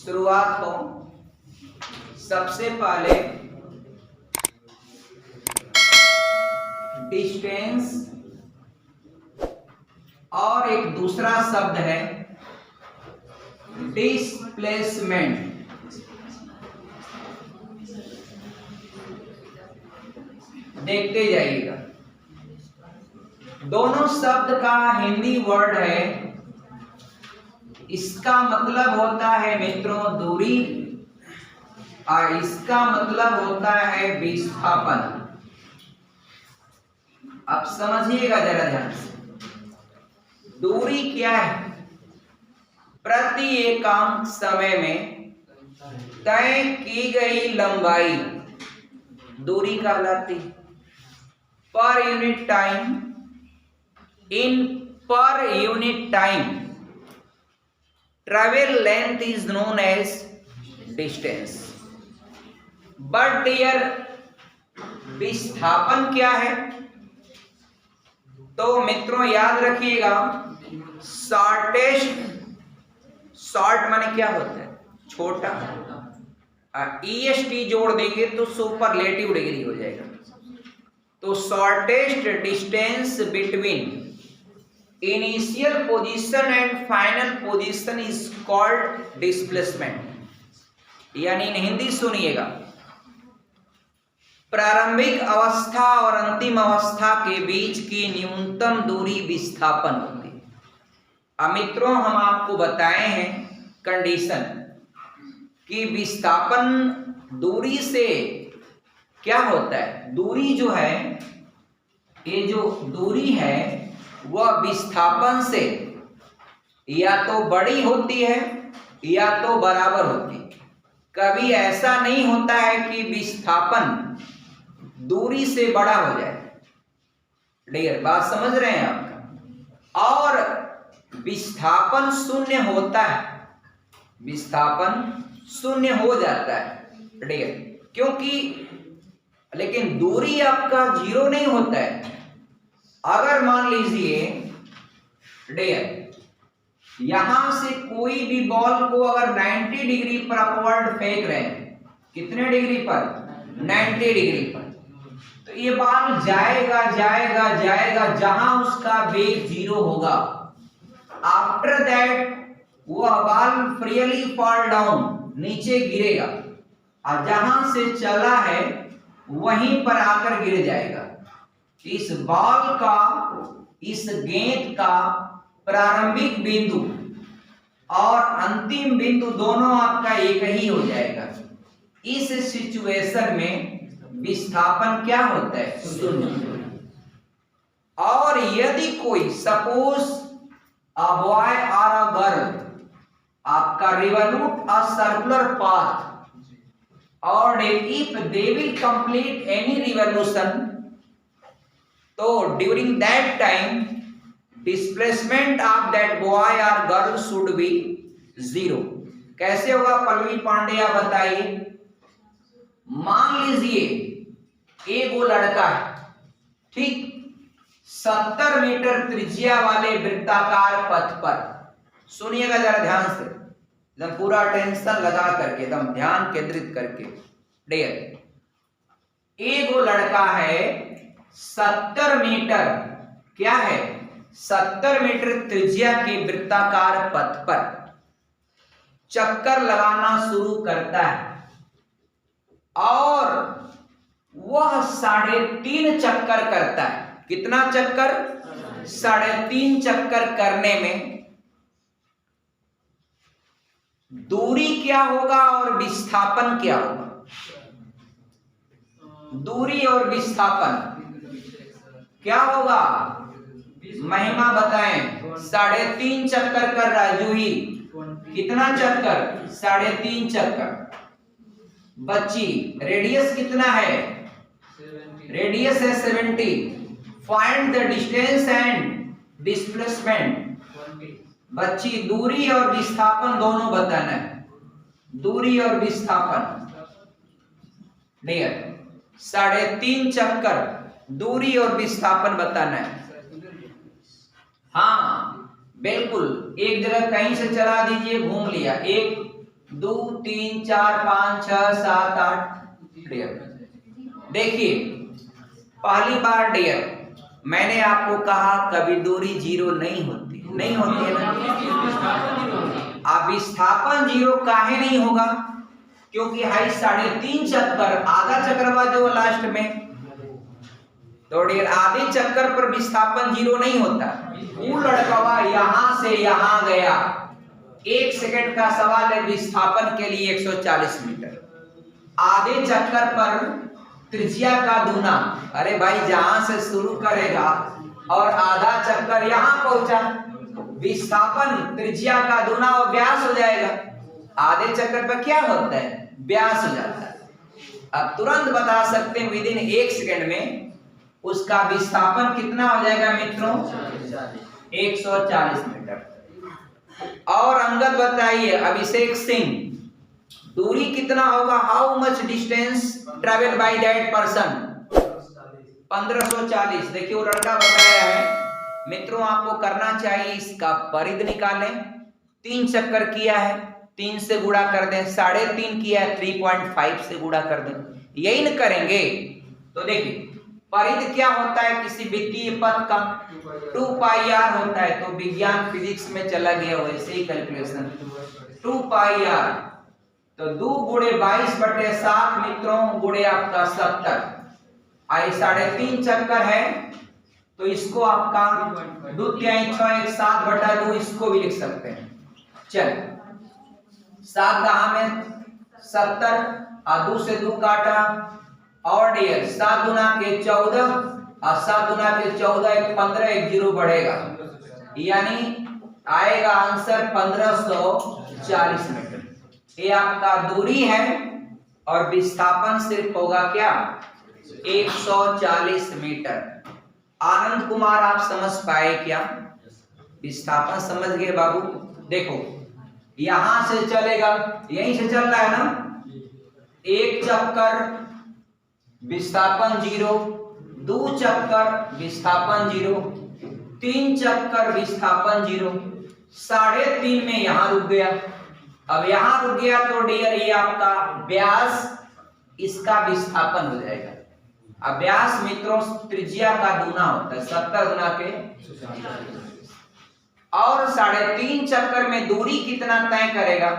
शुरुआत हो, सबसे पहले डिस्टेंस और एक दूसरा शब्द है डिस्प्लेसमेंट। देखते जाइएगा, दोनों शब्द का हिंदी वर्ड है, इसका मतलब होता है मित्रों दूरी और इसका मतलब होता है विस्थापन। अब समझिएगा जरा ध्यान से, दूरी क्या है? प्रति एकांक समय में तय की गई लंबाई दूरी कहलाती है। पर unit time, in per unit time travel length is known as distance. But dear, विस्थापन क्या है? तो मित्रों याद रखिएगा, शॉर्टेस्ट, शॉर्ट माने क्या होता है? छोटा। EST जोड़ देंगे तो सुपरलेटिव डिग्री हो जाएगा। तो shortest distance between initial position and final position is called displacement. यानी इन हिंदी सुनिएगा, प्रारंभिक अवस्था और अंतिम अवस्था के बीच की न्यूनतम दूरी विस्थापन होती है। अब मित्रों हम आपको बताए हैं कंडीशन कि विस्थापन दूरी से क्या होता है। दूरी जो है, ये जो दूरी है वह विस्थापन से या तो बड़ी होती है या तो बराबर होती है। कभी ऐसा नहीं होता है कि विस्थापन दूरी से बड़ा हो जाए। डियर, बात समझ रहे हैं आप? और विस्थापन शून्य होता है, विस्थापन शून्य हो जाता है डियर, क्योंकि लेकिन दूरी आपका जीरो नहीं होता है। अगर मान लीजिए डियर, यहां से कोई भी बॉल को अगर 90 डिग्री पर अपवर्ड फेंक रहे हैं, कितने डिग्री पर? 90 डिग्री पर, तो ये बॉल जाएगा जाएगा जाएगा जहां उसका वेग जीरो होगा। आफ्टर दैट वह बॉल फ्रीली फॉल डाउन, नीचे गिरेगा और जहां से चला है वहीं पर आकर गिर जाएगा। इस बॉल का, इस गेंद का प्रारंभिक बिंदु और अंतिम बिंदु दोनों आपका एक ही हो जाएगा। इस सिचुएशन में विस्थापन क्या होता है? शून्य। और यदि कोई सपोज अ बॉय और अ गर्ल आपका रिवॉल्यूट अ सर्कुलर पाथ और if they will complete any revolution, तो during that time displacement of that boy और गर्ल शुड बी जीरो। कैसे होगा पल्लवी पांडे आप बताइए? मान लीजिए एक वो लड़का है, ठीक, 70 मीटर त्रिज्या वाले वृत्ताकार पथ पर, सुनिएगा जरा ध्यान से, एकदम पूरा अटेंशन लगा करके, एकदम ध्यान केंद्रित करके। डियर, एक वो लड़का है 70 मीटर, क्या है? 70 मीटर त्रिज्या के वृत्ताकार पथ पर चक्कर लगाना शुरू करता है और वह 3.5 चक्कर करता है। कितना चक्कर? 3.5 चक्कर करने में दूरी क्या होगा और विस्थापन क्या होगा? दूरी और विस्थापन क्या होगा? महिमा बताएं। 3.5 चक्कर कर रहा है जूही, कितना चक्कर? 3.5 चक्कर। बच्ची, रेडियस कितना है? रेडियस है 70। Find the distance and displacement. बच्ची, दूरी और विस्थापन दोनों बताना है, दूरी और विस्थापन। डियर, 3.5 चक्कर, दूरी और विस्थापन बताना है। हाँ बिल्कुल, एक जगह कहीं से चला दीजिए, घूम लिया, 1 2 3 4 5 6 7 8 डियर। देखिए पहली बार डियर मैंने आपको कहा कभी दूरी जीरो नहीं होती है ना। अब विस्थापन जीरो काहे नहीं होगा? क्योंकि है 3.5 चक्कर, आधा चक्कर बाद जो लास्ट में, तो डियर आधे चक्कर पर विस्थापन जीरो नहीं होता। वो लड़का यहां से यहां गया, 1 सेकंड का सवाल है, विस्थापन के लिए 140 मीटर। आधे चक्कर पर त्रिज्या का दूना, अरे भाई जहां से शुरू करेगा और आधा चक्कर यहां पहुंचा, विस्थापन त्रिज्या का दूना और व्यास हो जाएगा। आधे चक्कर पर क्या होता है? व्यास हो जाता है। अब तुरंत बता सकते हैं विदिन 1 सेकंड में उसका विस्थापन कितना हो जाएगा मित्रों? 140 मीटर। और अंगद बताइए, अभिषेक सिंह, दूरी कितना होगा? How much distance travel by that person? 1540। देखिए वो लड़का बताया है मित्रों, आपको करना चाहिए इसका परिध निकालें। 3 चक्कर किया है, 3 से गुणा कर दें, 3.5 किया है, 3.5 से गुणा कर दें, यही न करेंगे। तो देखिए परिध क्या होता है किसी वित्तीय पथ का? 2 पाई आर होता है। तो विज्ञान फिजिक्स में चला गया वैसे ही कैलकुलेशन, 2 पाई आर। तो 2 गुणे 22/7 मित्रों गुणे आपका 70। आई 3.5 चक्कर है, तो इसको आपका 2 3 6 7/2 इसको भी लिख सकते हैं। चल 7 दहा में 70 और 2 से 2 काटा, और डियर 7 गुना के 14 और 7 गुना के 14 एक 15, एक 0 बढ़ेगा, यानी आएगा आंसर 1540 मीटर। ये आपका दूरी है और विस्थापन सिर्फ होगा क्या? 140 मीटर। आनंद कुमार आप समझ पाए क्या? विस्थापन समझ गए बाबू? देखो यहां से चलेगा, यहीं से चल रहा है ना, 1 चक्कर विस्थापन 0, 2 चक्कर विस्थापन 0, 3 चक्कर विस्थापन 0, 3.5 में यहां रुक गया। अब यहां रुक गया तो डियर ये आपका व्यास, इसका विस्थापन हो जाएगा। अब व्यास मित्रों त्रिज्या का दूना होता है, 70 गुना के, और 3.5 चक्कर में दूरी कितना तय करेगा?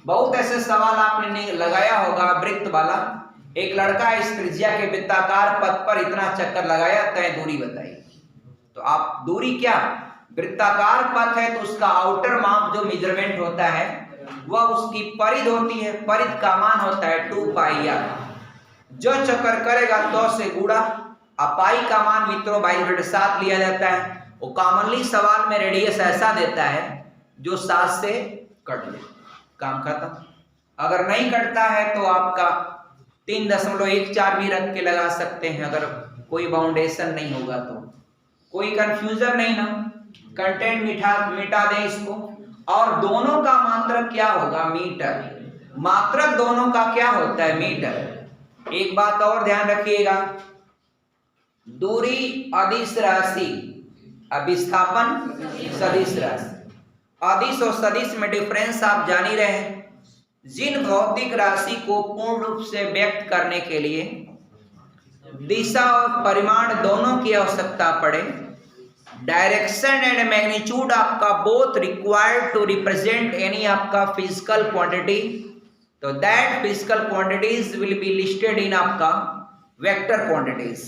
बहुत ऐसे सवाल आपने लगाया होगा वृत्त वाला। एक लड़का इस त्रिज्या के वृत्ताकार पथ पर इतना चक्कर लगाया, तय दूरी बताइए। तो आप दूरी क्या, वृत्ताकार पथ है तो उसका आउटर माप जो मेजरमेंट होता है वह उसकी परिध होती है। परिध का मान होता है 2 पाई आर। जो चक्कर करेगा 2 से गुणा, पाई का मान मित्रों 22/7 लिया जाता है। वो कॉमनली सवाल में रेडियस ऐसा देता है जो 7 से कट ले, काम खत्म। अगर नहीं कटता है तो आपका 3.14 भी रख के लगा सकते हैं, अगर कोई बाउंडेशन नहीं होगा तो। कोई कंफ्यूजन नहीं ना, कंटेंट मिटा दें इसको। और दोनों का मात्रक क्या होगा? मीटर। मात्रक दोनों का क्या होता है? मीटर। एक बात और ध्यान रखिएगा, दूरी अदिश राशि, विस्थापन सदिश राशि। अदिश और सदिश में डिफरेंस आप जान ही रहे हैं। जिन भौतिक राशि को पूर्ण रूप से व्यक्त करने के लिए दिशा और परिमाण दोनों की आवश्यकता पड़े, डायरेक्शन एंड मैग्नीट्यूड आपका both required to represent any आपका फिजिकल क्वांटिटी, तो that physical quantities will be listed in आपका वेक्टर क्वांटिटीज।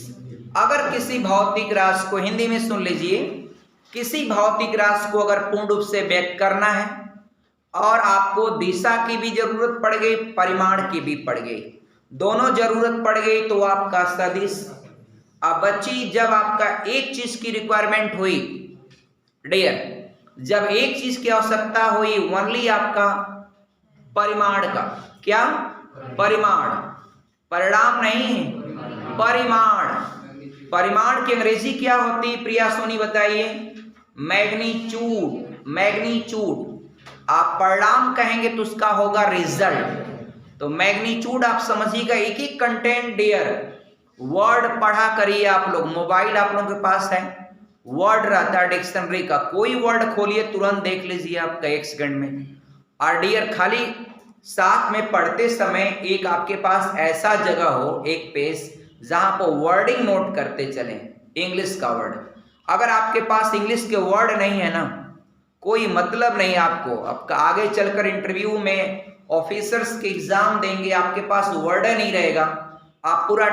अगर किसी भौतिक राशि को, हिंदी में सुन लीजिए, किसी भौतिक राशि को अगर पूर्ण रूप से व्यक्त करना है और आपको दिशा की भी जरूरत पड़ गई, परिमाण की भी पड़ गई, दोनों जरूरत पड़ गई, तो आपका सदिश। अब बच्ची जब आपका एक चीज की रिक्वायरमेंट हुई डियर, जब एक चीज की आवश्यकता हुई, ओनली आपका परिमाण का, क्या परिमाण, परिणाम नहीं, परिमाण। परिमाण की अंग्रेजी क्या होती है प्रिया सोनी बताइए? मैग्नीट्यूड। मैग्नीट्यूड आप परिणाम कहेंगे तो उसका होगा रिजल्ट। तो मैग्नीट्यूड आप समझिएगा, एक ही कंटेंट डियर। वर्ड पढ़ा करिए आप लोग, मोबाइल आप लोगों के पास है, वर्ड रहता है डिक्शनरी का, कोई वर्ड खोलिए तुरंत देख लीजिए आपका 1 सेकंड में। और डियर खाली साथ में पढ़ते समय एक आपके पास ऐसा जगह हो, एक पेज जहां पर वर्डिंग नोट करते चलें, इंग्लिश का वर्ड। अगर आपके पास इंग्लिश के वर्ड नहीं है ना, कोई मतलब नहीं आपको। आपका आगे चलकर इंटरव्यू में ऑफिसर्स के एग्जाम देंगे, आपके पास वर्ड नहीं रहेगा, आप पूरा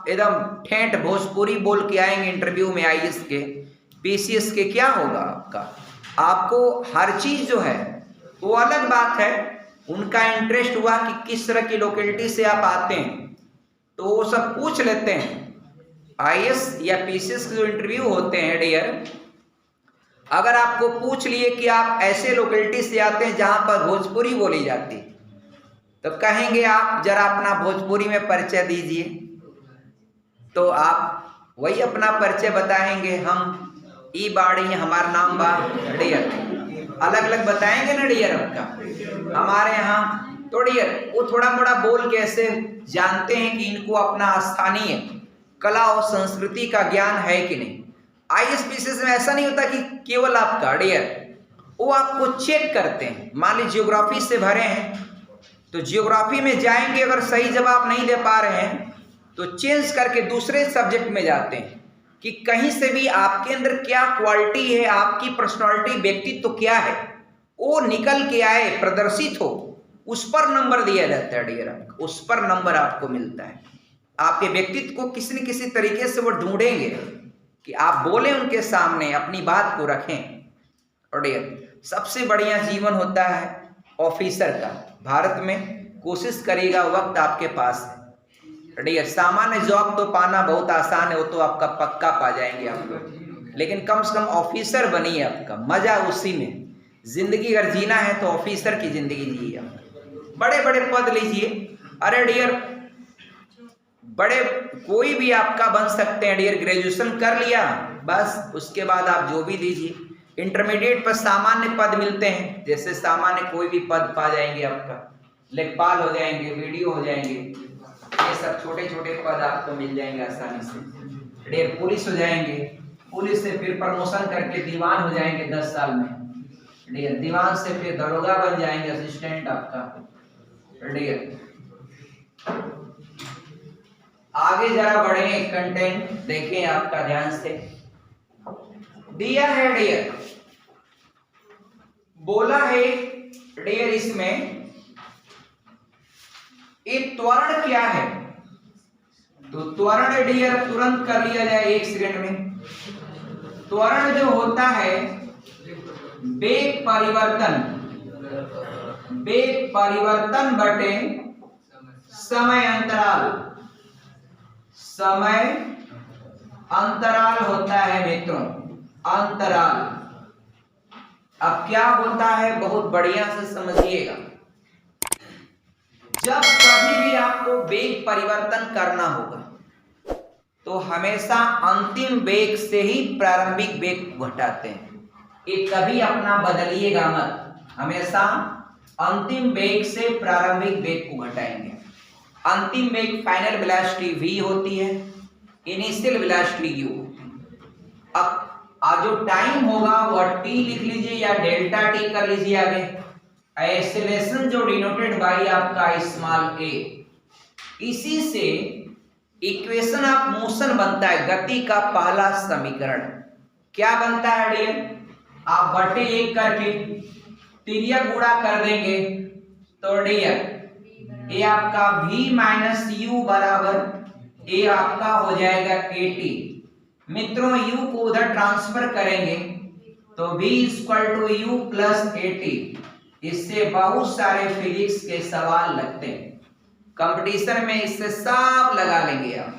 एकदम ठेठ भोजपुरी बोल के आएंगे इंटरव्यू में आईएएस के, पीसीएस के, क्या होगा आपका? आपको हर चीज जो है वो अलग बात है। उनका इंटरेस्ट हुआ कि किस तरह की लोकेलिटी से आप आते हैं, तो वो सब पूछ लेते हैं। आईएएस या पीसीएस के जो इंटरव्यू होते हैं डियर, अगर आपको पूछ लिए कि आप ऐसे लोकेलिटी से आते हैं जहां पर भोजपुरी बोली जाती, तो कहेंगे आप जरा अपना भोजपुरी में परिचय दीजिए, तो आप वही अपना परिचय बताएंगे, हम ई बाड़ी, हमारा नाम बा डियर, अलग अलग बताएंगे ना डियर आपका हमारे यहाँ। तो डियर वो थोड़ा मोड़ा बोल के ऐसे जानते हैं कि इनको अपना स्थानीय कला और संस्कृति का ज्ञान है कि नहीं। आईएएस पीसीएस में ऐसा नहीं होता कि केवल आपका डियर, वो आपको चेक करते हैं। मान लीजिए ज्योग्राफी से भरे हैं, तो ज्योग्राफी में जाएंगे, अगर सही जवाब नहीं दे पा रहे हैं तो चेंज करके दूसरे सब्जेक्ट में जाते हैं कि कहीं से भी आपके अंदर क्या क्वालिटी है, आपकी पर्सनालिटी, व्यक्तित्व क्या है, वो निकल के आए, प्रदर्शित हो, उस पर नंबर दिया जाता है डियर। उस पर नंबर आपको मिलता है। आपके व्यक्तित्व को किसी न किसी तरीके से वो ढूंढेंगे कि आप बोले उनके सामने, अपनी बात को रखें। और डियर सबसे बढ़िया जीवन होता है ऑफिसर का भारत में। कोशिश करिएगा, वक्त आपके पास है डियर। सामान्य जॉब तो पाना बहुत आसान है, वो तो आपका पक्का पा जाएंगे आप लोग, लेकिन कम से कम ऑफिसर बनिए, आपका मजा उसी में। जिंदगी अगर जीना है तो ऑफिसर की जिंदगी जिए आप, बड़े बड़े पद लीजिए। अरे डियर बड़े कोई भी आपका बन सकते हैं डियर। ग्रेजुएशन कर लिया बस, उसके बाद आप जो भी दीजिए। इंटरमीडिएट पर सामान्य पद मिलते हैं, जैसे सामान्य कोई भी पद पा जाएंगे, आपका लेखपाल हो जाएंगे, वीडियो हो जाएंगे, ये सब छोटे छोटे पद आपको मिल जाएंगे आसानी से डियर। पुलिस हो जाएंगे, पुलिस से फिर प्रमोशन करके दीवान हो जाएंगे 10 साल में डियर। दीवान से फिर दरोगा बन जाएंगे, असिस्टेंट आपका डियर। आगे जरा बढ़े, कंटेंट देखें आपका ध्यान से। दिया है डियर, बोला है डियर, इसमें एक त्वरण क्या है, तो त्वरण डियर तुरंत कर लिया जाए 1 सेकंड में। त्वरण जो होता है वेग परिवर्तन, वेग परिवर्तन बटे समय अंतराल, समय अंतराल होता है मित्रों, अंतराल। अब क्या होता है बहुत बढ़िया से समझिएगा। जब कभी भी आपको वेग परिवर्तन करना होगा तो हमेशा अंतिम वेग से ही प्रारंभिक वेग को घटाते हैं। ये कभी अपना बदलिएगा मत, हमेशा अंतिम वेग से प्रारंभिक वेग को घटाएंगे। अंतिम वेग फाइनल वेलोसिटी v होती है, इनिशियल वेलोसिटी u। अब जो टाइम होगा वह t लिख लीजिए या डेल्टा t कर लीजिए आगे। एक्सेलरेशन जो डिनोटेड बाय आपका स्मॉल a, इसी से इक्वेशन ऑफ मोशन बनता है, गति का पहला समीकरण। क्या बनता है डियर, आप बटे 1 करके तिर्यक गुणा कर देंगे तो डियर ये आपका v माइनस u बराबर ये आपका हो जाएगा kt। मित्रों u को उधर ट्रांसफर करेंगे तो v equal to u plus kt। इससे बहुत सारे फिजिक्स के सवाल लगते हैं, कंपटीशन में इससे सब लगा लेंगे आप,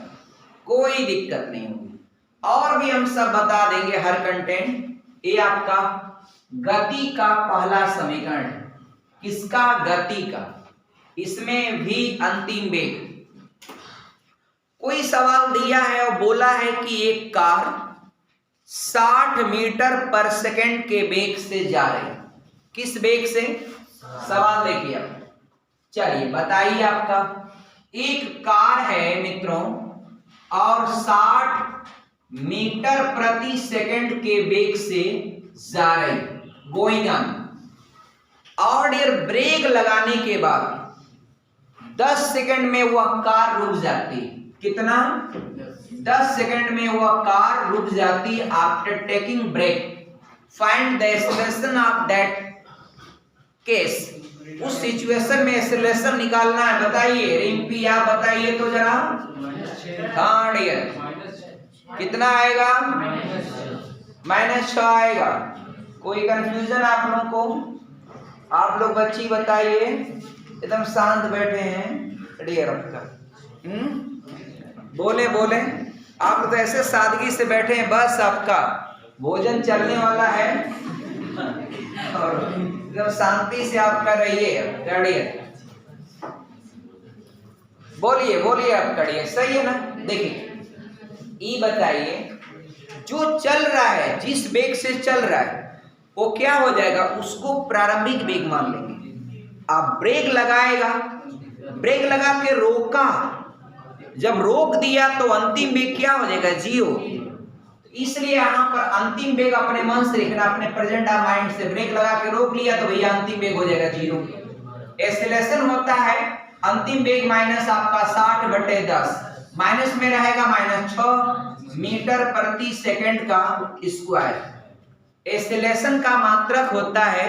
कोई दिक्कत नहीं होगी। और भी हम सब बता देंगे हर कंटेंट। ये आपका गति का पहला समीकरण है, किसका, गति का। इसमें भी अंतिम वेग। कोई सवाल दिया है और बोला है कि एक कार 60 मीटर पर सेकंड के वेग से जा रही है। किस वेग से, सवाल देखिए आप, चलिए बताइए। आपका एक कार है मित्रों और 60 मीटर प्रति सेकंड के वेग से जा रही, गोइंग ऑन। और डियर ब्रेक लगाने के बाद 10 सेकंड में वह कार रुक जाती है। कितना? 10 सेकंड में वह कार रुक जाती after taking brake. Find the acceleration of that case. उस सिचुएशन में एक्सेलरेशन निकालना है। बताइए रिम्पी, आप बताइए तो जरा। हाँ डियर, कितना आएगा? -6 आएगा। कोई कंफ्यूजन आप लोगों को? आप लोग बच्ची बताइए, एकदम शांत बैठे हैं डियर आपका। बोले बोले, आप तो ऐसे सादगी से बैठे हैं, बस आपका भोजन चलने वाला है और एकदम शांति से आप कर रहिए। डियर बोलिए बोलिए, आप करिए, सही है ना? देखिए ये बताइए, जो चल रहा है, जिस वेग से चल रहा है, वो क्या हो जाएगा? उसको प्रारंभिक वेग मान लेंगे। आप ब्रेक लगाएगा, ब्रेक लगा के रोका, जब रोक दिया तो अंतिम वेग क्या हो जाएगा? 0। इसलिए यहाँ पर अंतिम वेग अपने मन से लिखना, अपने प्रेजेंट ऑफ माइंड से। ब्रेक लगा के रोक लिया तो भैया अंतिम वेग हो जाएगा 0। एक्सेलरेशन होता है अंतिम वेग माइनस आपका 60/10, माइनस में रहेगा -6 मीटर प्रति सेकंड का स्क्वायर। एक्सेलरेशन का मात्रक होता है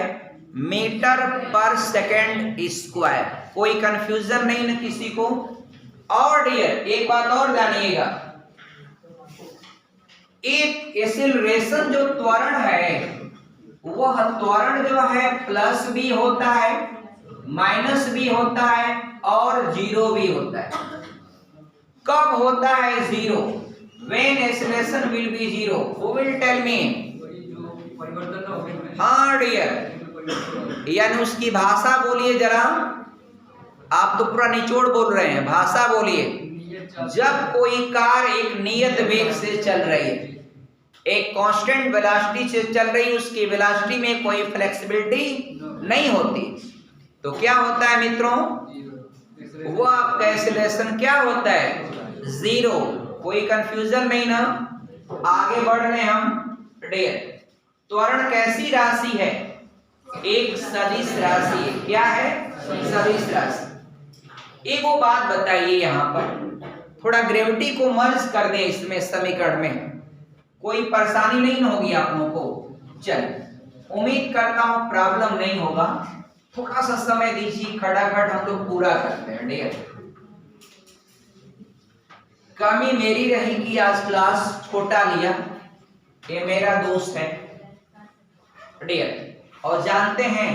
मीटर पर सेकंड स्क्वायर। कोई कंफ्यूजन नहीं ना किसी को? और डियर एक बात और जानिएगा, एक एक्सेलरेशन जो त्वरण है, वह त्वरण जो है प्लस भी होता है, माइनस भी होता है और 0 भी होता है। कब होता है 0? When acceleration will be 0? Who will tell me? हाँ डियर, यानी उसकी भाषा बोलिए जरा। आप तो पूरा निचोड़ बोल रहे हैं, भाषा बोलिए। जब कोई कार एक नियत वेग से चल रही है, एक कांस्टेंट वेलोसिटी से चल रही है, उसकी वेलोसिटी में कोई फ्लेक्सिबिलिटी नहीं होती, तो क्या होता है मित्रों? वो आपका एक्सेलरेशन क्या होता है? 0। कोई कंफ्यूजन नहीं ना? आगे बढ़ रहे हम डियर। त्वरण कैसी राशि है? एक सदिश राशि है। क्या है? सदिश राशि। एक वो बात बताइए, यहाँ पर थोड़ा ग्रेविटी को मर्ज कर दें इसमें समीकरण में, कोई परेशानी नहीं होगी आप लोगों को। चल उम्मीद करता हूं प्रॉब्लम नहीं होगा। थोड़ा सा समय दीजिए, खटाखट हम लोग पूरा करते हैं डियर। कमी मेरी रही कि आज क्लास छोटा लिया, ये मेरा दोस्त है डियर। और जानते हैं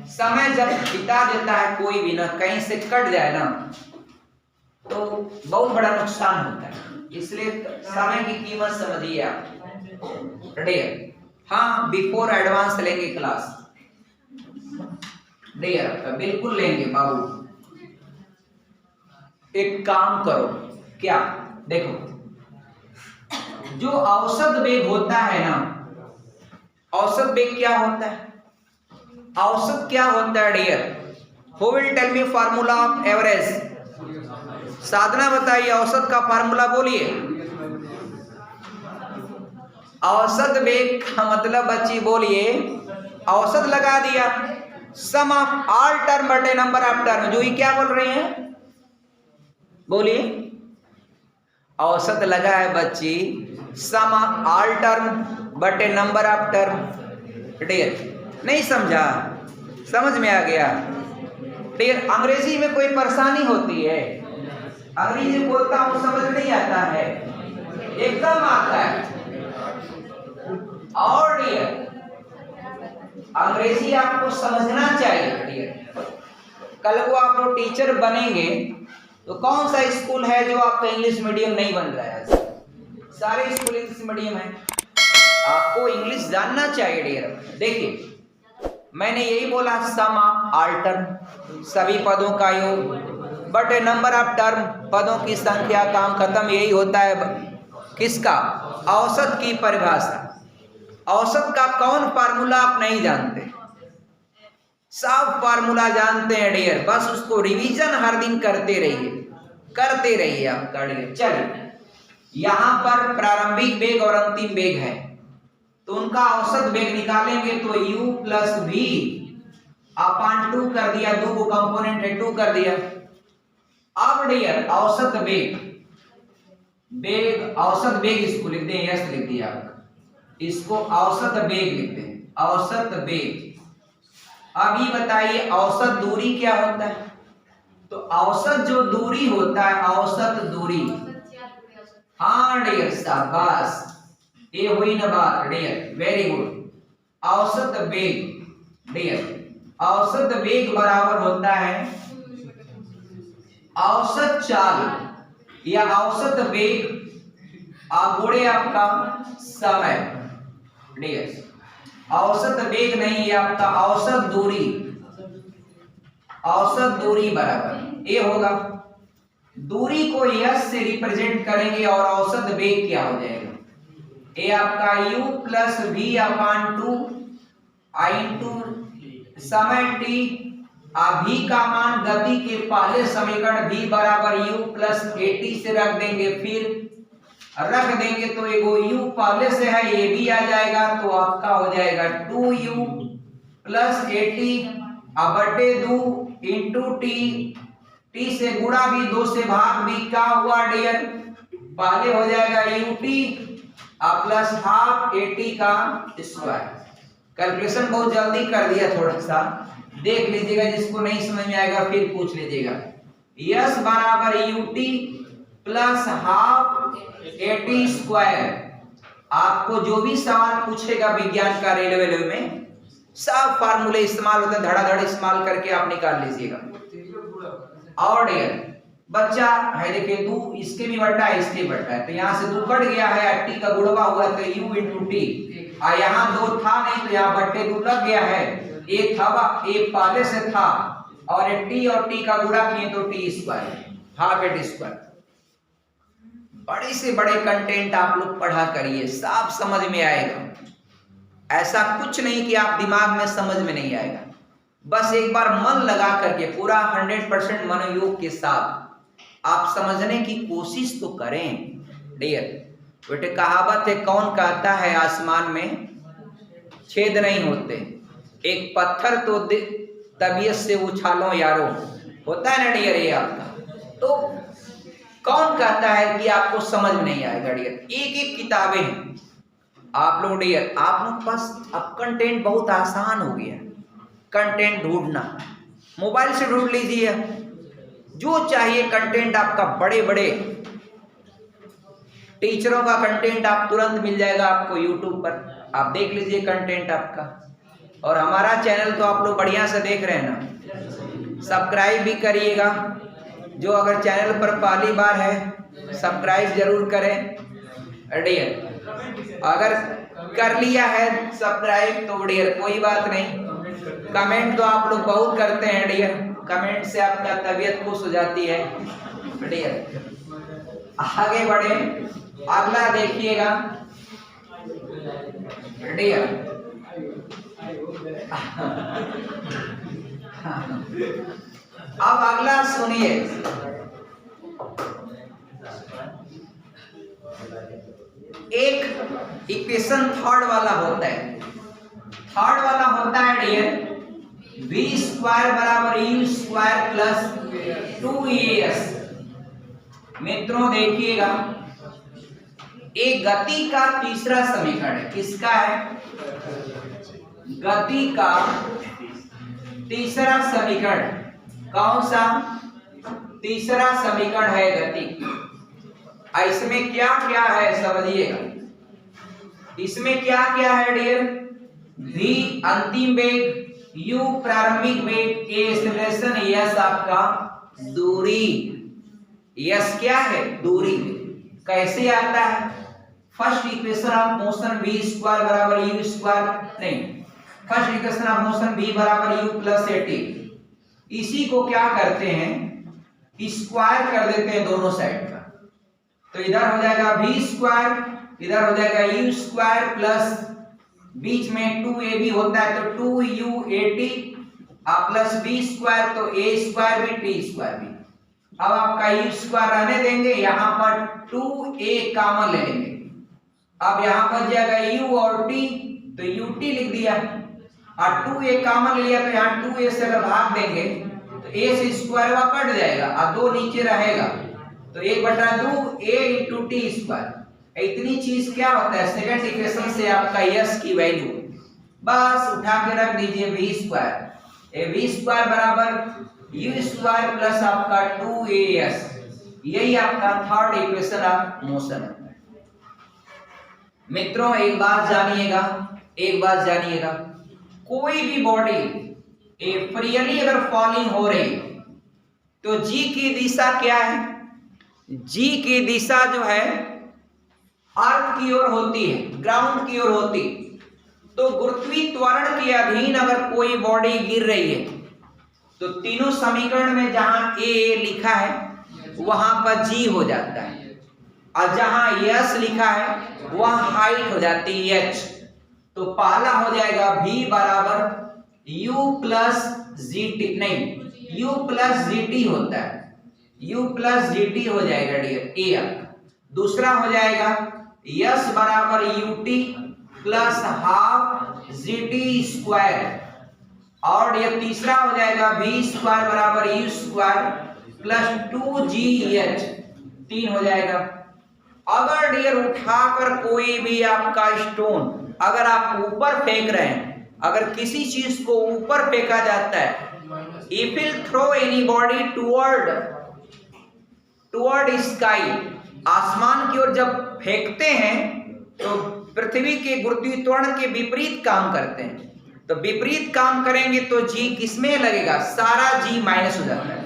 समय जब बिता देता है कोई भी ना, कहीं से कट जाए ना, तो बहुत बड़ा नुकसान होता है। इसलिए समय की कीमत समझिए आप डियर। हाँ बिफोर एडवांस लेंगे क्लास डियर, बिल्कुल लेंगे बाबू। एक काम करो, क्या देखो, जो औसत वेग होता है ना, औसत वेग क्या होता है? औसत क्या होता है dear? Who will tell me formula of average? Sadhna बताइए, औसत का फार्मूला बोलिए। औसत वेग का मतलब बच्ची बोलिए, औसत लगा दिया, सम ऑफ ऑल टर्म बटे नंबर ऑफ टर्म। जो ये क्या बोल रही हैं? बोलिए। औसत लगा है बच्ची, सम ऑफ ऑल टर्म बटे नंबर ऑफ टर्म डियर। नहीं समझा? समझ में आ गया डियर? अंग्रेजी में कोई परेशानी होती है? अंग्रेजी बोलता हूं समझ नहीं आता है? एकदम आता है। और डियर अंग्रेजी आपको समझना चाहिए डियर। कल को आप लोग टीचर बनेंगे तो कौन सा स्कूल है जो आपका इंग्लिश मीडियम नहीं बन रहा है? सारे स्कूल इंग्लिश मीडियम है। आपको इंग्लिश जानना चाहिए डियर। देखिए मैंने यही बोला, सम ऑफ ऑल टर्म, सभी पदों का योग, बटे नंबर ऑफ टर्म, पदों की संख्या। काम खत्म। यही होता है किसका? औसत की परिभाषा। औसत का कौन फार्मूला आप नहीं जानते? सब फार्मूला जानते हैं डियर, बस उसको रिवीजन हर दिन करते रहिए आपका डियर। चलिए यहाँ पर प्रारंभिक वेग और अंतिम वेग है, तो उनका औसत वेग निकालेंगे तो u + v अपान 2 कर दिया, 2 को कंपोनेंट है 2 कर दिया। अब डियर औसत वेग, औसत वेग इसको लिख दें, यस लिख दिया आपका, इसको औसत वेग लिखते हैं, औसत वेग। अब ये बताइए औसत दूरी क्या होता है? तो औसत जो दूरी होता है, औसत दूरी, हाँ डियर शाबाश, ये हुई ना बात डियर, वेरी गुड। औसत वेग डियर, औसत वेग बराबर होता है औसत चाल या औसत वेग गुणे आपका समय डियर। औसत वेग नहीं है आपका औसत दूरी, औसत दूरी बराबर ये होगा, दूरी को यस से रिप्रेजेंट करेंगे और औसत वेग क्या हो जाएगा, ये आपका u प्लस वी अपान 2 आई इंटू समय t। v का मान गति के पहले समीकरण v बराबर u प्लस at से रख देंगे, फिर रख देंगे तो एगो u पहले से है ये भी आ जाएगा, तो आपका हो जाएगा 2u प्लस 80 बटे 2 इंटू टी से गुणा भी, 2 से भाग भी, क्या हुआ डियर, पहले हो जाएगा ut प्लस हाफ 80 का स्क्वायर। कैलकुलेशन बहुत जल्दी कर दिया, थोड़ा सा देख लीजिएगा, जिसको नहीं समझ में आएगा फिर पूछ लीजिएगा। यस बराबर ut प्लस हाफ 80 स्क्वायर। आपको जो भी सवाल पूछेगा विज्ञान का रेलवे में, सब फार्मूले इस्तेमाल होते हैं, धड़ाधड़ इस्तेमाल करके आप निकाल लीजिएगा। और डियर बच्चा है, देखिए 2 इसके भी बटा है इसके बटा है, तो यहाँ से 2 कट गया है, टी का गुणवा हुआ तो u इंटू टी, और यहाँ 2 था नहीं तो यहाँ बट्टे 2 लग गया है, एक था एक पहले से था, और टी और टी का गुणा किए तो T square, half at square. बड़े से बड़े कंटेंट आप लोग पढ़ा करिए, साफ समझ में आएगा। ऐसा कुछ नहीं कि आप दिमाग में समझ में नहीं आएगा, बस एक बार मन लगा करके पूरा 100% मनोयोग के साथ आप समझने की कोशिश तो करें डियर। बेटे कहावत है, कौन कहता है आसमान में छेद नहीं होते, एक पत्थर तो तबीयत से उछालो यारो, होता है ना डियर ये आपका। तो कौन कहता है कि आपको समझ में नहीं आएगा डियर, एक एक किताबें हैं आप लोग डियर, आप लोग पास अब कंटेंट बहुत आसान हो गया। कंटेंट ढूंढना मोबाइल से ढूंढ लीजिए, जो चाहिए कंटेंट आपका, बड़े बड़े टीचरों का कंटेंट आप तुरंत मिल जाएगा आपको यूट्यूब पर, आप देख लीजिए कंटेंट आपका। और हमारा चैनल तो आप लोग बढ़िया से देख रहे हैं ना, सब्सक्राइब भी करिएगा, जो अगर चैनल पर पहली बार है सब्सक्राइब जरूर करें डियर। अगर कर लिया है सब्सक्राइब तो डियर कोई बात नहीं, कमेंट तो आप लोग बहुत करते हैं डियर, कमेंट से आपका तबीयत खुश हो जाती है डियर। आगे बढ़े, अगला देखिएगा डियर। अब अगला सुनिए, एक इक्वेशन थर्ड वाला होता है, थर्ड वाला होता है डियर v स्क्वायर बराबर u स्क्वायर प्लस 2as। मित्रों देखिएगा, एक गति का तीसरा समीकरण है, किसका है, गति का तीसरा समीकरण, कौन सा तीसरा समीकरण है गति। इसमें क्या क्या है समझिएगा, इसमें क्या क्या है डियर, v अंतिम वेग, u प्रारंभिक वेग, a एक्सेलरेशन, s आपका दूरी, s क्या है दूरी। कैसे आता है, first equation of motion v square बराबर u स्क्वायर, नहीं first equation of motion v बराबर u प्लस 80, इसी को क्या करते हैं स्क्वायर कर देते हैं दोनों साइड का, तो इधर हो जाएगा v स्क्वायर, इधर हो जाएगा u स्क्वायर प्लस बीच में 2ab होता है तो 2u80 प्लस b स्क्वायर, तो a स्क्वायर भी t स्क्वायर भी। अब आपका u स्क्वायर रहने देंगे, यहाँ पर 2a कॉमन ले लेंगे, अब यहाँ पर जाएगा u और t, तो ut लिख दिया, और 2a कॉमन लिया तो यहाँ 2a से अगर भाग देंगे तो a से स्क्वायर वहां कट जाएगा और 2 नीचे रहेगा, तो 1/2 a इंटू टी स्क्वायर। इतनी चीज क्या होता है, सेकंड इक्वेशन से आपका यस की वैल्यू बस उठा के रख दीजिए v स्क्वायर। ए v स्क्वायर बराबर u स्क्वायर प्लस आपका 2as, यही आपका थर्ड इक्वेशन ऑफ मोशन है। मित्रों एक बात जानिएगा, कोई भी बॉडी फ्रीली अगर फॉलिंग हो रही तो जी की दिशा क्या है, जी की दिशा जो है अर्थ की ओर होती है, ग्राउंड की ओर होती। तो गुरुत्वीय त्वरण के अधीन अगर कोई बॉडी गिर रही है तो तीनों समीकरण में जहां ए लिखा है वहां पर जी हो जाता है, और जहां यस लिखा है वहां हाइट हो जाती है एच। तो पहला हो जाएगा v बराबर u प्लस जी टी, नहीं u प्लस जी टी होता है, u प्लस जी टी हो जाएगा डियर ए आपका। दूसरा हो जाएगा यस बराबर U T plus half G T square, और ये तीसरा हो जाएगा v स्क्वायर बराबर u स्क्वायर प्लस 2gh, 3 हो जाएगा। अगर डियर उठाकर कोई भी आपका स्टोन अगर आप ऊपर फेंक रहे हैं, अगर किसी चीज को ऊपर फेंका जाता है, if will throw any body toward sky, आसमान की ओर जब फेंकते हैं तो पृथ्वी के गुरुत्वीय त्वरण के विपरीत काम करते हैं। तो विपरीत काम करेंगे तो जी किसमें लगेगा, सारा जी माइनस हो जाता है।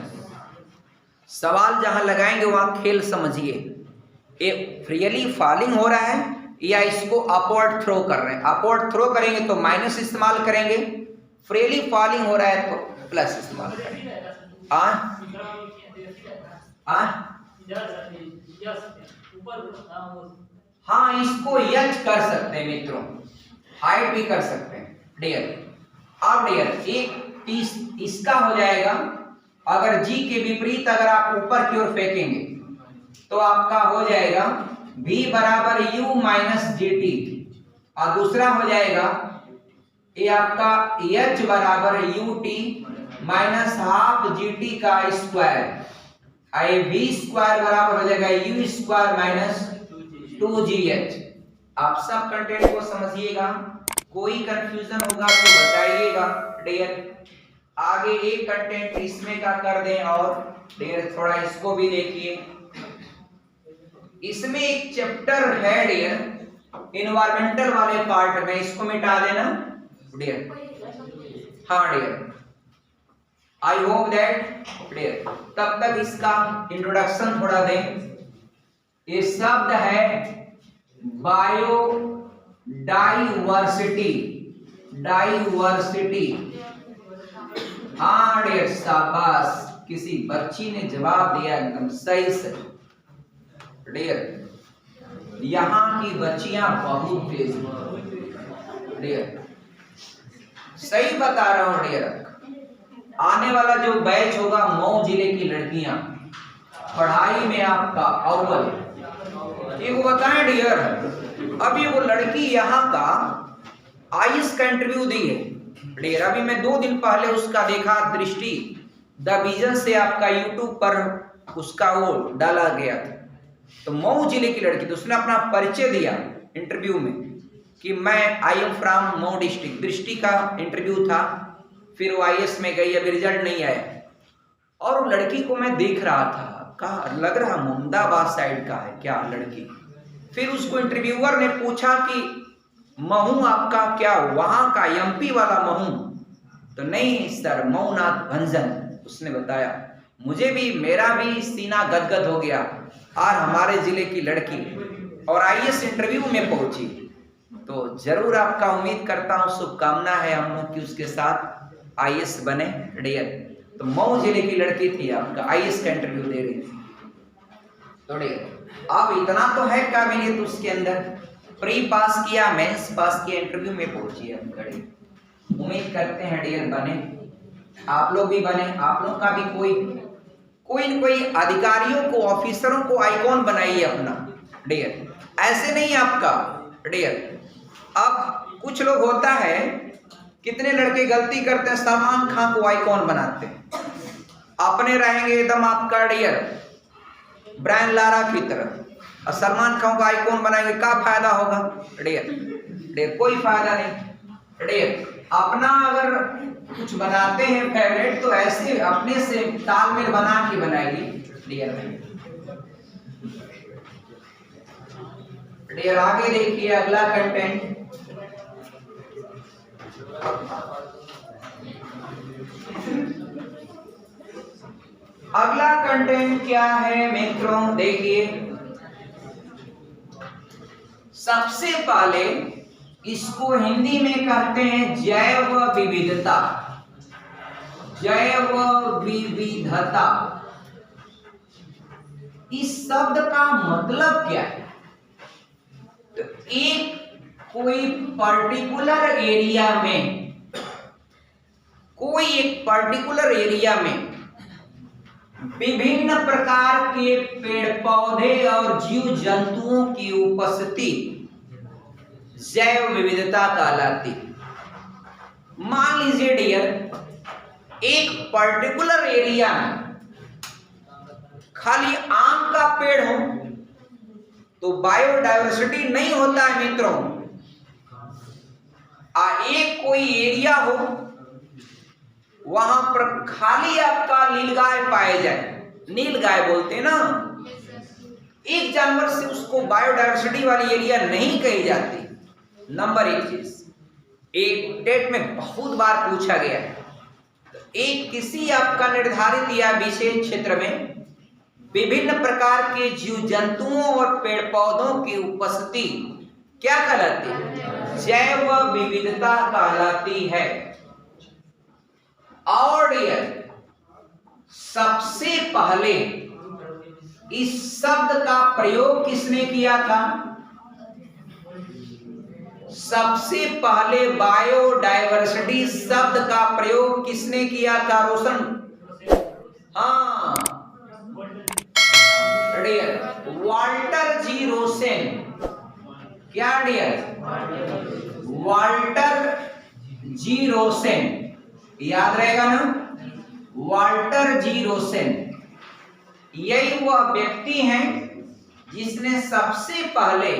सवाल जहां लगाएंगे वहां खेल समझिए, ये फ्रीली फॉलिंग हो रहा है या इसको अपवर्ड थ्रो कर रहे हैं। अपवर्ड थ्रो करेंगे तो माइनस इस्तेमाल करेंगे, फ्रीली फॉलिंग हो रहा है तो प्लस इस्तेमाल करेंगे। हाँ इसको यच कर सकते हैं मित्रों, हाइट भी कर सकते हैं डियर। अब डियर एक इसका हो जाएगा, अगर जी के विपरीत अगर आप ऊपर की ओर फेंकेंगे तो आपका हो जाएगा v बराबर u माइनस जी टी, और दूसरा हो जाएगा ये आपका h बराबर u T minus half G T का स्क्वायर, v स्क्वायर बराबर हो जाएगा u स्क्वायर माइनस 2gh। आप सब कंटेंट को समझिएगा, कोई कंफ्यूजन होगा तो बताइएगा डियर। आगे एक कंटेंट इसमें का कर दें, और डियर थोड़ा इसको भी देखिए। इसमें एक चैप्टर है डियर इन्वायरमेंटल वाले पार्ट में, इसको मिटा देना डियर। हाँ dear, I hope that dear तब तक इसका इंट्रोडक्शन थोड़ा दें। ये शब्द है बायोडाइवर्सिटी, डाइवर्सिटी। हाँ डियर शाबाश, किसी बच्ची ने जवाब दिया एकदम सही से डियर। यहाँ की बच्चियां बहुत तेज डियर, सही बता रहा हूँ डियर। आने वाला जो बैच होगा मऊ जिले की लड़कियां पढ़ाई में आपका अव्वल, ये वो बताएं डियर। अभी वो लड़की यहाँ का आईएएस का इंटरव्यू दी है डियर, अभी मैं 2 दिन पहले उसका देखा, दृष्टि द विजन से आपका यूट्यूब पर उसका वो डाला गया था। तो मऊ जिले की लड़की, तो उसने अपना परिचय दिया इंटरव्यू में कि मैं I am from Mau district. दृष्टि का इंटरव्यू था, फिर वो आईएएस में गई, अभी रिजल्ट नहीं आया। और वो लड़की को मैं देख रहा था, कहा लग रहा मोहम्मदाबाद साइड का है क्या लड़की। फिर उसको इंटरव्यूअर ने पूछा कि महू आपका क्या वहां का एमपी वाला महू, तो नहीं सर मऊ नाथ भंजन। उसने बताया मुझे भी, मेरा भी सीना गदगद हो गया, और हमारे जिले की लड़की और आईएएस इंटरव्यू में पहुंची। तो जरूर आपका उम्मीद करता हूं, शुभकामना है हम लोग की उसके साथ आईएएस बने डियर। तो मऊ जिले की लड़की थी आपका, आईएएस का इंटरव्यू दे रही थी। तो डियर अब इतना तो है काबिलियत उसके अंदर, प्री पास किया, मेंस पास किया, इंटरव्यू में पहुंची है खड़ी। उम्मीद करते हैं डियर बने, आप लोग भी बने, आप लोग का भी कोई अधिकारियों को, ऑफिसरों को आइकॉन बनाइए अपना डियर। ऐसे नहीं आपका डियर। अब कुछ लोग होता है कितने लड़के गलती करते हैं, सलमान खान को आइकॉन बनाते हैं, अपने रहेंगे एकदम आपका डियर ब्रायन लारा की तरह, और सलमान खान को आइकॉन बनाएंगे, क्या फायदा होगा डियर? कोई फायदा नहीं डियर। अपना अगर कुछ बनाते हैं फेवरेट तो ऐसे अपने से तालमेल बना के बनाइए डियर। आगे देखिए अगला कंटेंट। अगला कंटेंट क्या है मित्रों, देखिए सबसे पहले इसको हिंदी में कहते हैं जैव विविधता। जैव विविधता इस शब्द का मतलब क्या है? तो कोई पर्टिकुलर एरिया में विभिन्न प्रकार के पेड़ पौधे और जीव जंतुओं की उपस्थिति जैव विविधता कहलाती। मान लीजिए डियर, एक पर्टिकुलर एरिया में खाली आम का पेड़ हो तो बायोडायवर्सिटी नहीं होता है मित्रों। एक कोई एरिया हो वहां पर खाली आपका नीलगाय पाए जाए, नीलगाय बोलते हैं ना, एक जानवर से उसको बायोडायवर्सिटी वाली एरिया नहीं कही जाती। नंबर एक चीज, एक डेट में बहुत बार पूछा गया है, एक किसी आपका निर्धारित या विशेष क्षेत्र में विभिन्न प्रकार के जीव जंतुओं और पेड़ पौधों की उपस्थिति क्या कहलाती है? जैव विविधता कहलाती है। और सबसे पहले इस शब्द का प्रयोग किसने किया था? सबसे पहले बायोडायवर्सिटी शब्द का प्रयोग किसने किया था रोशन? हाँ डियर, वाल्टर जी रोसेन। क्या डियर? वाल्टर जी रोसेन, याद रहेगा ना, वाल्टर जी रोसेन। यही वह व्यक्ति हैं जिसने सबसे पहले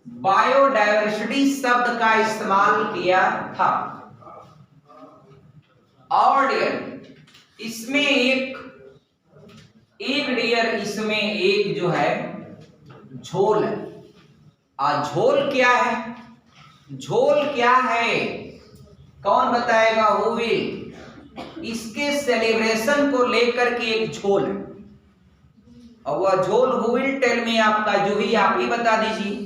बायोडायवर्सिटी शब्द का इस्तेमाल किया था। और डियर इसमें एक डियर इसमें एक जो है झोल है। झोल क्या है? झोल क्या है कौन बताएगा? Who will? इसके सेलिब्रेशन को लेकर के एक झोल है, और वह झोल हु विल टेल मी? आपका जो ही आप ही बता दीजिए।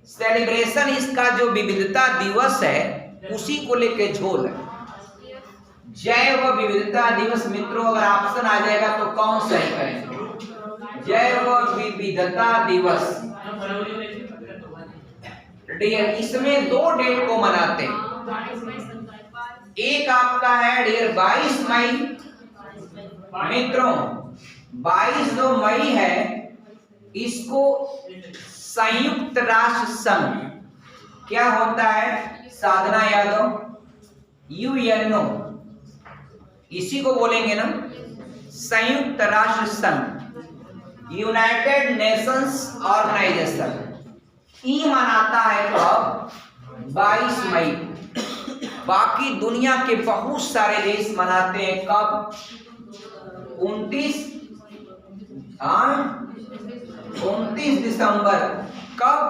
सेलिब्रेशन इसका जो विविधता दिवस है उसी को लेकर झोल है। जैव विविधता दिवस मित्रों अगर ऑप्शन आ जाएगा तो कौन सही करेंगे? जैव विविधता दिवस डियर, इसमें 2 डेट को मनाते हैं। एक आपका है डियर 22 मई मित्रों, 22 जो मई है इसको संयुक्त राष्ट्र संघ क्या होता है? साधना यादव, यूएनओ, इसी को बोलेंगे ना, संयुक्त राष्ट्र संघ, यूनाइटेड नेशंस ऑर्गेनाइजेशन, ई मनाता है कब? 22 मई। बाकी दुनिया के बहुत सारे देश मनाते हैं कब? 29 दिसंबर। कब?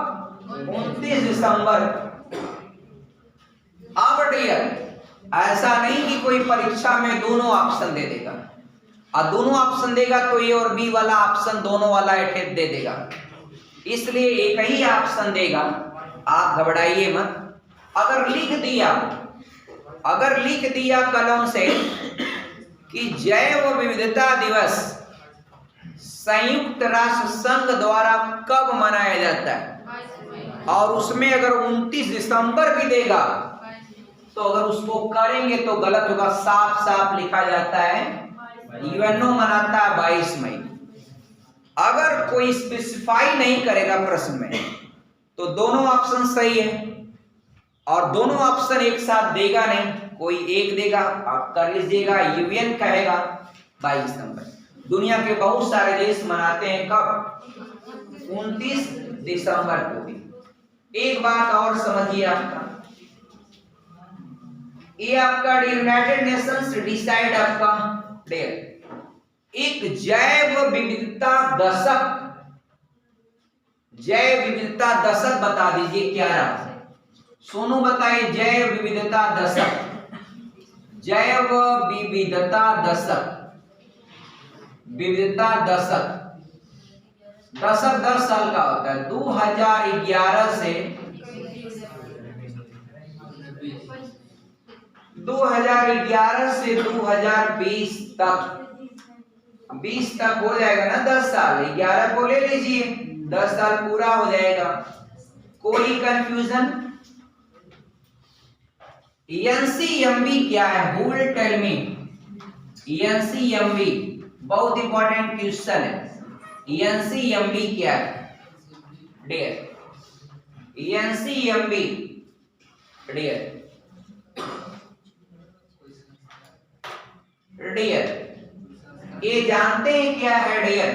29 दिसंबर। अब डियर ऐसा नहीं कि कोई परीक्षा में दोनों ऑप्शन दे देगा, और दोनों ऑप्शन देगा तो ए और बी वाला ऑप्शन दोनों वाला एटेक दे देगा, इसलिए एक ही ऑप्शन देगा। आप घबराइए मत। अगर लिख दिया कलम से कि जैव विविधता दिवस संयुक्त राष्ट्र संघ द्वारा कब मनाया जाता है, और उसमें अगर 29 दिसंबर भी देगा तो अगर उसको करेंगे तो गलत होगा। साफ साफ लिखा जाता है यूएनओ मनाता है 22 मई। अगर कोई स्पेसिफाई नहीं करेगा प्रश्न में तो दोनों ऑप्शन सही है, और दोनों ऑप्शन एक साथ देगा नहीं, कोई एक देगा, आप कर लीजिएगा। यूएन कहेगा 22 नंबर। दुनिया के बहुत सारे देश मनाते हैं कब? 29 दिसंबर को भी। एक बात और समझिए आपका, ये आपका यूनाइटेड नेशंस डिसाइड आपका एक जैव विविधता दशक, जैव विविधता दशक बता दीजिए क्या रहा? सोनू बताइए, जैव विविधता दशक, जैव विविधता दशक, विविधता दशक, दशक 10 साल का होता है। 2011 से 2020 तक, 20 तक हो जाएगा ना, 10 साल, 11 को ले लीजिए, 10 साल पूरा हो जाएगा। कोई कंफ्यूजन? एनसीएमबी क्या है? Who will tell me? NCMB बहुत इंपॉर्टेंट क्वेश्चन है। एनसीएमबी क्या है डियर? एनसीएमबी डियर, ये जानते हैं क्या है dear?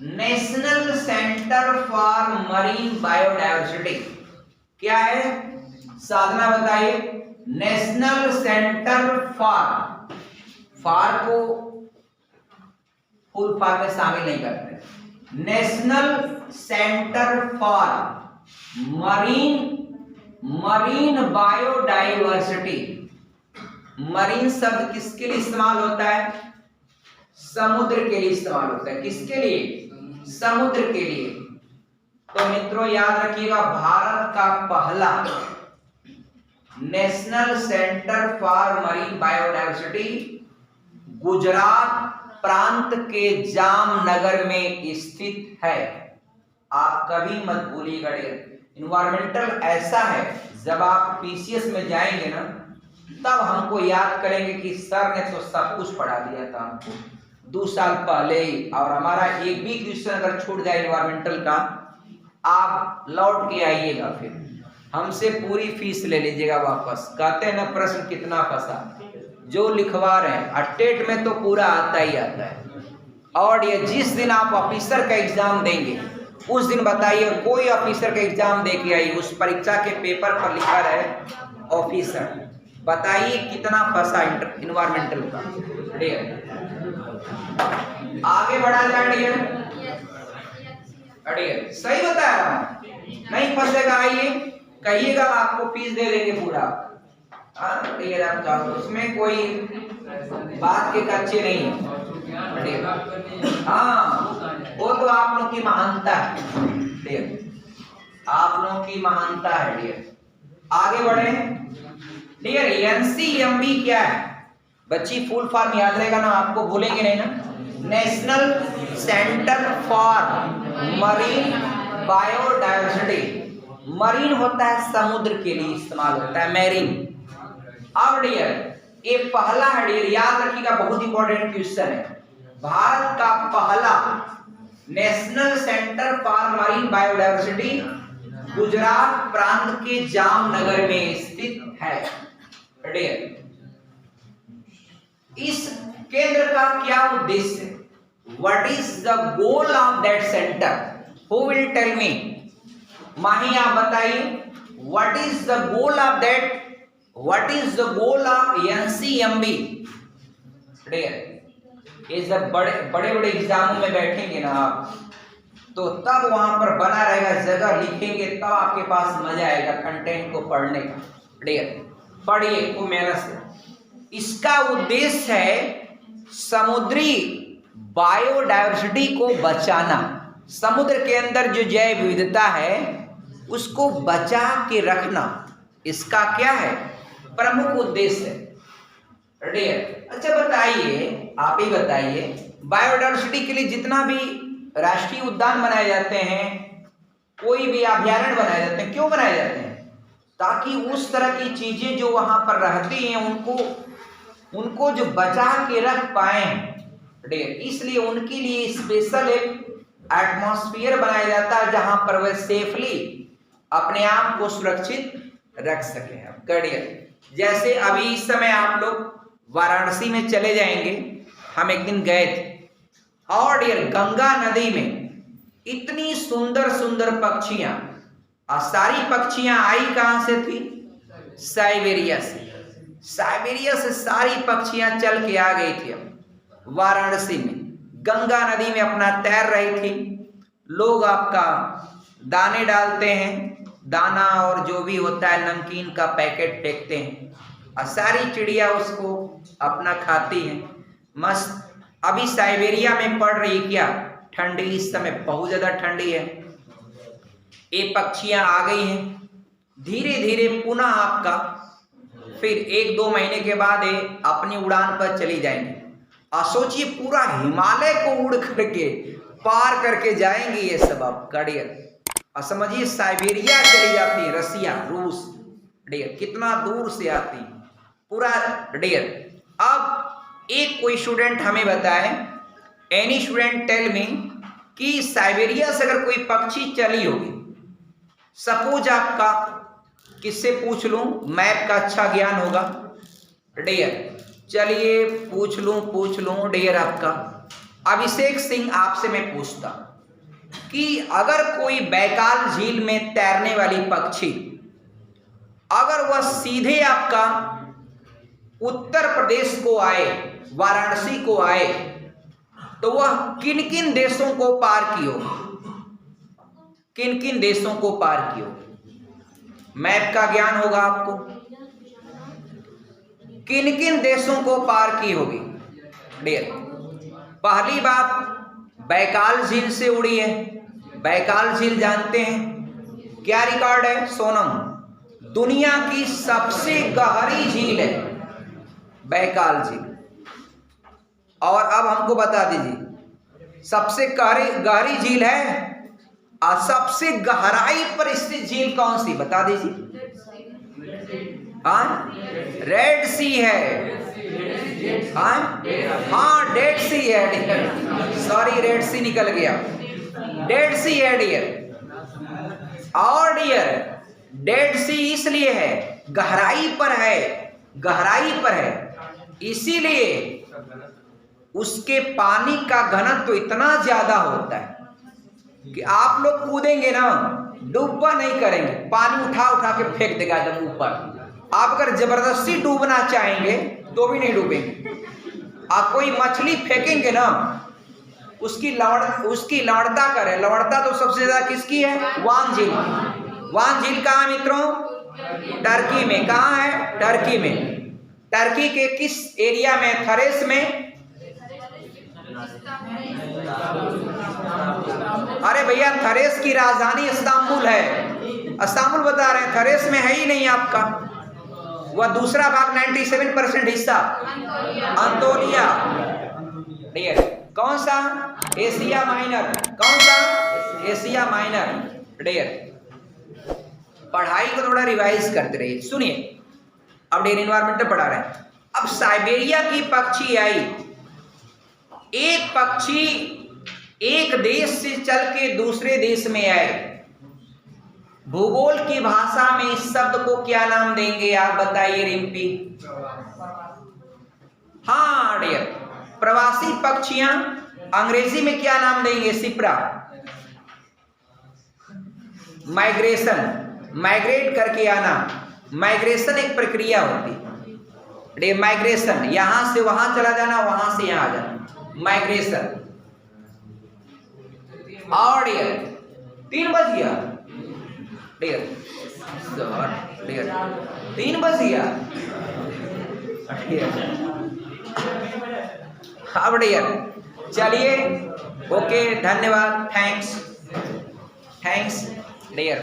National centre for marine biodiversity. क्या है? साधना बताइए। नेशनल सेंटर फॉर को फुल फॉर्म में शामिल नहीं करते। National centre for marine biodiversity. Marine शब्द किसके लिए इस्तेमाल होता है? समुद्र के लिए इस्तेमाल होता है। किसके लिए? समुद्र के लिए। तो मित्रों याद रखिएगा, भारत का पहला national centre for marine biodiversity Gujarat प्रांत के जामनगर में स्थित है। आप कभी मत भूलिएगा डियर, इन्वायरमेंटल ऐसा है, जब आप पीसीएस में जाएंगे ना तब हमको याद करेंगे कि सर ने तो सब कुछ पढ़ा दिया था हमको 2 साल पहले ही, और हमारा एक भी क्वेश्चन अगर छूट जाए इन्वायरमेंटल का, आप लौट के आइएगा, फिर हमसे पूरी फीस ले लीजिएगा वापस। कहते हैं ना, प्रश्न कितना फंसा, जो लिखवा रहे हैं टेट में तो पूरा आता ही आता है। और ये जिस दिन आप ऑफिसर का एग्जाम देंगे उस दिन बताइए, कोई ऑफिसर का एग्जाम दे के आई, उस परीक्षा के पेपर पर लिखा रहे ऑफिसर, बताइए कितना फंसा इन्वायरमेंटल का डियर। आगे बढ़ा जाए डियर, डियर सही बताया, नहीं फंसेगा आइए कहिएगा, आपको फीस दे देंगे पूरा। डियर आप जाओ, उसमें कोई बात के कच्चे नहीं है। हाँ, वो तो आप लोग की महानता है डियर, आप लोगों की महानता है डियर। आगे बढ़े डियर। एनसीएमबी क्या है बच्ची? फुल फॉर्म याद रहेगा ना, आपको भूलेंगे नहीं ना। National centre for marine biodiversity. Marine होता है समुद्र के लिए इस्तेमाल होता है, मैरीन। अब डियर ये पहला है डियर, याद रखिएगा, बहुत इंपॉर्टेंट क्वेश्चन है। भारत का पहला national centre for marine biodiversity Gujarat प्रांत के जामनगर में स्थित है डियर। इस केंद्र का क्या उद्देश्य है? What is the goal of that centre? Who will tell me? Mahi आप बताइए, what is the goal of that, what is the goal of NCMB dear? ये जब बड़े बड़े एग्जामों में बैठेंगे ना आप, तो तब वहां पर बना रहेगा, जगह लिखेंगे, तब आपके पास मजा आएगा कंटेंट को पढ़ने का डियर। पढ़िए खूब मेहनत से। इसका उद्देश्य है समुद्री बायोडायवर्सिटी को बचाना। समुद्र के अंदर जो जैव विविधता है उसको बचा के रखना, इसका क्या है प्रमुख उद्देश्य है डियर। अच्छा बताइए, आप ही बताइए, बायोडायवर्सिटी के लिए जितना भी राष्ट्रीय उद्यान बनाए जाते हैं, कोई भी अभ्यारण्य बनाए जाते हैं, क्यों बनाए जाते हैं? ताकि उस तरह की चीजें जो वहां पर रहती हैं उनको जो बचा के रख पाए डियर। इसलिए उनके लिए स्पेशल एक एटमॉस्फेयर बनाया जाता है जहां पर वे सेफली अपने आप को सुरक्षित रख सकें आप। डियर जैसे अभी इस समय आप लोग वाराणसी में चले जाएंगे, हम एक दिन गए थे और डियर गंगा नदी में इतनी सुंदर सुंदर पक्षियां, और सारी पक्षियां आई कहां से थी? साइबेरिया से। साइबेरिया से सारी पक्षियां चल के आ गई थी वाराणसी में, गंगा नदी में अपना तैर रही थी। लोग आपका दाने डालते हैं, दाना और जो भी होता है नमकीन का पैकेट फेंकते हैं और सारी चिड़िया उसको अपना खाती हैं। मस्त। अभी साइबेरिया में पड़ रही क्या ठंडी, इस समय बहुत ज्यादा ठंडी है। ये पक्षियां आ गई हैं, धीरे धीरे पुनः आपका फिर 1-2 महीने के बाद ये अपनी उड़ान पर चली जाएंगी। और सोचिए पूरा हिमालय को उड़ करके पार करके जाएंगी ये सब आप। डियर और समझिए साइबेरिया चली जाती है, रसिया, रूस, डियर कितना दूर से आती पूरा। डियर अब एक कोई स्टूडेंट हमें बताए, एनी स्टूडेंट टेल मी कि साइबेरिया से अगर कोई पक्षी चली होगी, सपोज आपका किससे पूछ लूं, मैप का अच्छा ज्ञान होगा। डियर चलिए पूछ लूं डियर आपका अभिषेक सिंह आपसे मैं पूछता कि अगर कोई बैकाल झील में तैरने वाली पक्षी अगर वह सीधे आपका उत्तर प्रदेश को आए, वाराणसी को आए, तो वह किन किन देशों को पार की हो? किन किन देशों को पार की हो? मैप का ज्ञान होगा आपको। किन किन देशों को पार की होगी? डियर पहली बात बैकाल झील से उड़ी है। बैकाल झील जानते हैं क्या रिकॉर्ड है सोनम? दुनिया की सबसे गहरी झील है बैकाल झील। और अब हमको बता दीजिए सबसे गहरी झील है और सबसे गहराई पर स्थित झील कौन सी, बता दीजिए। रेड सी है। हाँ डेड सी है। सॉरी रेड सी निकल गया, डेड सी है डियर। और डियर डेड सी इसलिए है गहराई पर है, गहराई पर है, इसीलिए उसके पानी का घनत्व तो इतना ज्यादा होता है कि आप लोग कूदेंगे ना डूबा नहीं करेंगे, पानी उठा उठा के फेंक देगा एकदम ऊपर। आप अगर जबरदस्ती डूबना चाहेंगे तो भी नहीं डूबेंगे। आप कोई मछली फेंकेंगे ना उसकी लवणता करे, लवणता तो सबसे ज्यादा किसकी है? वान झील। वान झील कहाँ मित्रों? टर्की में। कहाँ है? टर्की में। टर्की के किस एरिया में? थरेस में। अरे भैया थरेस की राजधानी इस्तांबुल है। इस्तांबुल बता रहे हैं, थरेस में है ही नहीं आपका। वह दूसरा भाग 97% हिस्सा अंतोलिया। कौन सा? Asia minor. कौन सा? Asia minor. डियर पढ़ाई को थोड़ा रिवाइज करते रहिए। सुनिए अब डियर एनवायरमेंट पढ़ा रहे हैं। अब साइबेरिया की पक्षी आई, एक पक्षी एक देश से चल के दूसरे देश में आए। भूगोल की भाषा में इस शब्द को क्या नाम देंगे आप बताइए रिम्पी? हाँ डियर प्रवासी पक्षियां अंग्रेजी में क्या नाम देंगे? सिप्रा। माइग्रेशन, माइग्रेट करके आना। माइग्रेशन एक प्रक्रिया होती है। माइग्रेशन यहां से वहां चला जाना, वहां से यहां आ जाना, माइग्रेशन। और डियर 3 बज गया डियर, डियर 3 बज गया। अब डियर चलिए ओके धन्यवाद, थैंक्स डियर।